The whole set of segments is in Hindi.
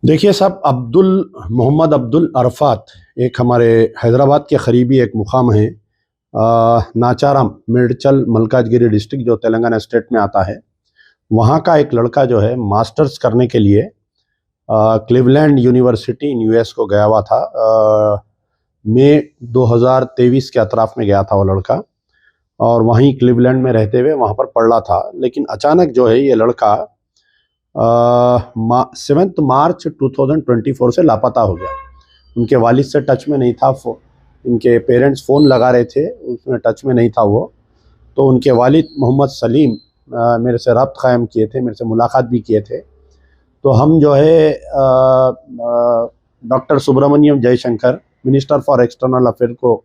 देखिए साहब, मोहम्मद अब्दुल अरफात एक हमारे हैदराबाद के करीबी एक मुकाम है। नाचाराम, मेडचल, मलकाजगिरी डिस्ट्रिक्ट जो तेलंगाना स्टेट में आता है। वहाँ का एक लड़का जो है मास्टर्स करने के लिए क्लीवलैंड यूनिवर्सिटी इन यूएस को गया हुआ था। मई 2023 के अतराफ में गया था वो लड़का, और वहीं क्लीवलैंड में रहते हुए वहाँ पर पढ़ रहा था। लेकिन अचानक जो है ये लड़का 7 मार्च 2024 से लापता हो गया। उनके वालिद से टच में नहीं था। इनके पेरेंट्स फ़ोन लगा रहे थे, उसमें टच में नहीं था वो। तो उनके वालिद मोहम्मद सलीम मेरे से रब्त कायम किए थे, मेरे से मुलाकात भी किए थे। तो हम जो है doctor Subrahmanyam Jaishankar, minister for external affair को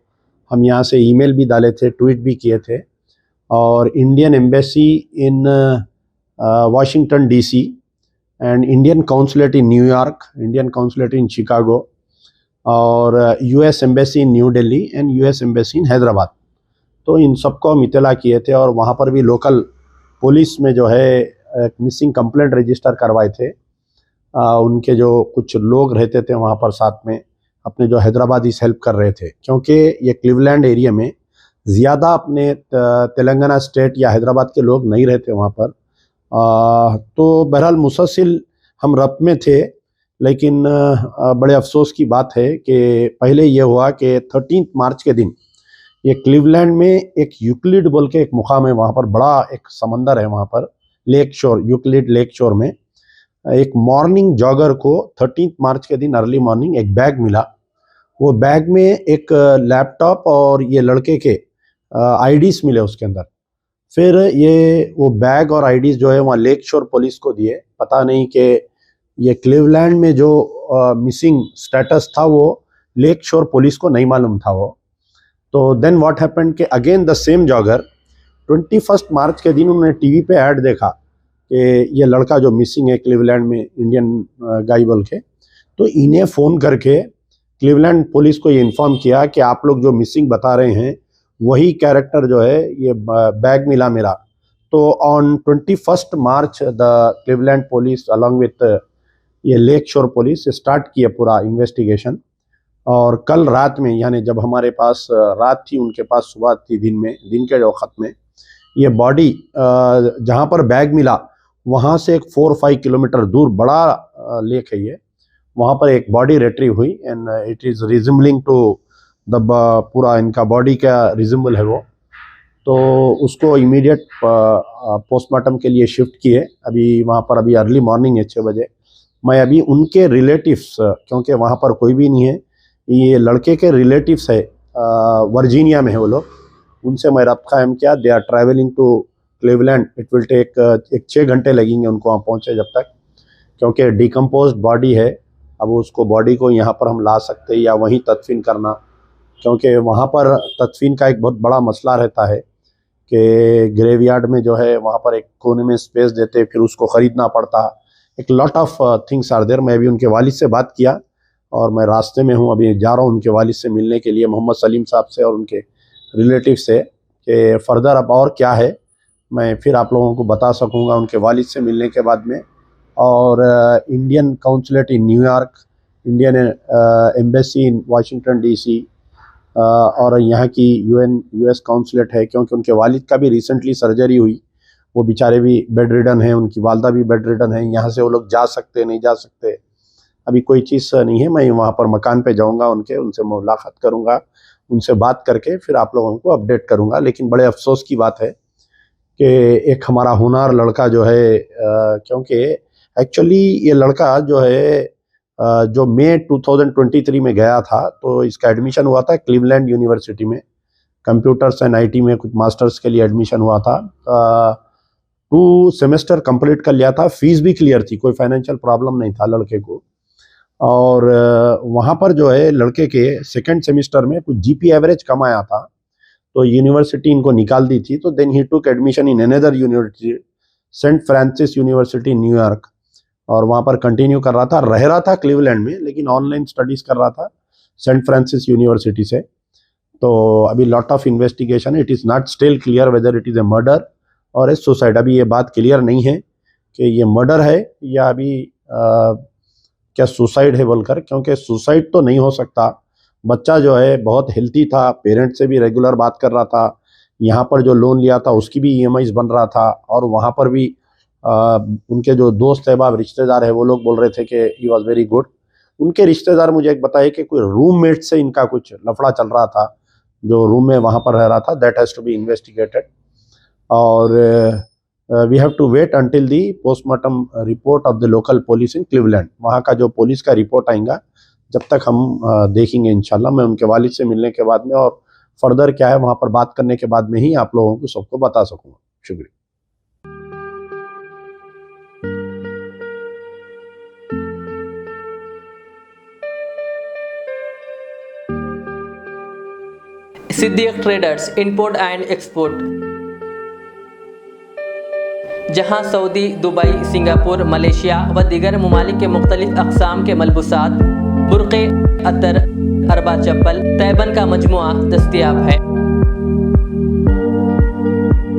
हम यहाँ से ईमेल भी डाले थे, ट्वीट भी किए थे। और Indian embassy in Washington DC and Indian consulate in New York, Indian consulate in Chicago, और US embassy in New Delhi and US embassy in Hyderabad. तो इन सबको हम इत्तला किए थे, और वहाँ पर भी लोकल पुलिस में जो है एक मिसिंग कंप्लेंट रजिस्टर करवाए थे। उनके जो कुछ लोग रहते थे वहाँ पर साथ में, अपने जो हैदराबादीज हेल्प कर रहे थे, क्योंकि ये क्लीवलैंड एरिया में ज़्यादा अपने तेलंगाना स्टेट या हैदराबाद के लोग नहीं रहते वहाँ पर। तो बहरहाल मुसलसिल हम रब्त में थे। लेकिन बड़े अफसोस की बात है कि पहले ये हुआ कि 13 मार्च के दिन ये क्लीवलैंड में एक यूक्लिड बोल के एक मुकाम है, वहाँ पर बड़ा एक समंदर है, वहाँ पर लेक शोर, यूक्लिड लेक शोर में एक मॉर्निंग जॉगर को 13 मार्च के दिन अर्ली मॉर्निंग एक बैग मिला। वो बैग में एक लैपटॉप और ये लड़के के आईडीज मिले उसके अंदर। फिर ये वो बैग और आईडीज जो है वहाँ लेक शोर पुलिस को दिए। पता नहीं कि ये क्लीवलैंड में जो मिसिंग स्टेटस था वो लेक शोर पुलिस को नहीं मालूम था वो। तो देन व्हाट हैपेंड कि अगेन द सेम जॉगर 21 मार्च के दिन उन्होंने टीवी पे ऐड देखा कि ये लड़का जो मिसिंग है क्लीवलैंड में, इंडियन गाय बोल के। तो इन्हें फ़ोन करके क्लीवलैंड पुलिस को ये इन्फॉर्म किया कि आप लोग जो मिसिंग बता रहे हैं वही कैरेक्टर जो है, ये बैग मिला मेरा। तो on 21 March the Cleveland police along with ये लेक शोर पुलिस स्टार्ट किया पूरा इन्वेस्टिगेशन। और कल रात में, यानी जब हमारे पास रात थी उनके पास सुबह थी, दिन के वक्त में ये बॉडी जहाँ पर बैग मिला वहाँ से एक 4-5 किलोमीटर दूर बड़ा लेक है ये, वहाँ पर एक बॉडी रिट्रीव हुई and it is resembling to the पूरा इनका बॉडी का रिजेंबल है वो। तो उसको इमीडिएट पोस्टमार्टम के लिए शिफ्ट किए। अभी वहाँ पर अभी अर्ली मॉर्निंग है 6 बजे। मैं अभी उनके रिलेटिव्स, क्योंकि वहाँ पर कोई भी नहीं है, ये लड़के के रिलेटिव्स है, वर्जीनिया में है वो लोग, उनसे मैं रब्त कायम किया। They are travelling to Cleveland. It will take 6 घंटे लगेंगे उनको वहाँ पहुँचे जब तक, क्योंकि डिकम्पोज बॉडी है। अब उसको बॉडी को यहाँ पर हम ला सकते हैं या वहीं तदफीन करना, क्योंकि वहाँ पर तदफीन का एक बहुत बड़ा मसला रहता है कि ग्रेवयार्ड में जो है वहाँ पर एक कोने में स्पेस देते, फिर उसको ख़रीदना पड़ता। एक lot of things are there. मैं अभी उनके वालिद से बात किया और मैं रास्ते में हूँ, अभी जा रहा हूँ उनके वालिद से मिलने के लिए, मोहम्मद सलीम साहब से और उनके रिलेटिव से, कि फ़र्दर अब और क्या है मैं फिर आप लोगों को बता सकूँगा उनके वालिद से मिलने के बाद में। और Indian consulate in New York, Indian embassy in Washington DC, और यहाँ की यूएस काउंसलेट है, क्योंकि उनके वालिद का भी रिसेंटली सर्जरी हुई। वो बेचारे भी बेड रिडन हैं, उनकी वालदा भी बेड रिडन है। यहाँ से वो लोग जा सकते नहीं जा सकते, अभी कोई चीज़ नहीं है। मैं वहाँ पर मकान पे जाऊँगा उनसे मुलाकात करूँगा, उनसे बात करके फिर आप लोगों को अपडेट करूँगा। लेकिन बड़े अफसोस की बात है कि एक हमारा होनहार लड़का जो है, क्योंकि एक्चुअली ये लड़का जो है जो मई 2023 में गया था, तो इसका एडमिशन हुआ था क्लीवलैंड यूनिवर्सिटी में, कंप्यूटर्स एंड आईटी में कुछ मास्टर्स के लिए एडमिशन हुआ था। 2 सेमेस्टर कंप्लीट कर लिया था, फीस भी क्लियर थी, कोई फाइनेंशियल प्रॉब्लम नहीं था लड़के को। और वहाँ पर जो है लड़के के सेकेंड सेमेस्टर में कुछ जीपी एवरेज कम आया था, तो यूनिवर्सिटी इनको निकाल दी थी। तो then he took admission in another university, saint Francis university New York, और वहाँ पर कंटिन्यू कर रह रहा था क्लीवलैंड में, लेकिन ऑनलाइन स्टडीज़ कर रहा था सेंट फ्रांसिस यूनिवर्सिटी से। तो अभी lot of investigation, it is not still clear whether it is a murder और ए सुसाइड। अभी ये बात क्लियर नहीं है कि ये मर्डर है या अभी क्या सुसाइड है बोलकर, क्योंकि सुसाइड तो नहीं हो सकता। बच्चा जो है बहुत हेल्थी था, पेरेंट्स से भी रेगुलर बात कर रहा था, यहाँ पर जो लोन लिया था उसकी भी EMIs बन रहा था, और वहाँ पर भी उनके जो दोस्त अहबाब रिश्तेदार है वो लोग बोल रहे थे कि ही वॉज वेरी गुड। उनके रिश्तेदार मुझे एक बताए कि कोई रूममेट से इनका कुछ लफड़ा चल रहा था, जो रूम में वहाँ पर रह रहा था, that has to be investigated. और we have to wait until the postmortem report of the local police in Cleveland. वहाँ का जो पुलिस का रिपोर्ट आएगा जब तक हम देखेंगे इंशाल्लाह। मैं उनके वालिद से मिलने के बाद में और फर्दर क्या है वहाँ पर बात करने के बाद में ही आप लोगों को सबको बता सकूँगा। शुक्रिया। Siddique traders import and export, जहां सऊदी, दुबई, सिंगापुर, मलेशिया व दीगर ममालिक के मुख्तलिफ अक़साम के मलबूसात, बुर्क़े, अतर, अरबा चप्पल, तैबन का मजमुआ दस्तयाब है।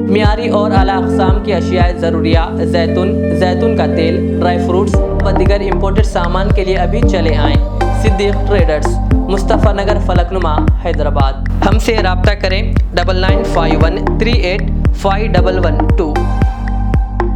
मियारी और आला अक़साम की अशियाए ज़रूरिया, जैतून का तेल, ड्राई फ्रूट्स व दीगर इम्पोर्टेड सामान के लिए अभी चले आएँ। सिद्दीक ट्रेडर्स, मुस्तफ़ा नगर, फलकनुमा, हैदराबाद। हमसे रब्ता करें 9951385112।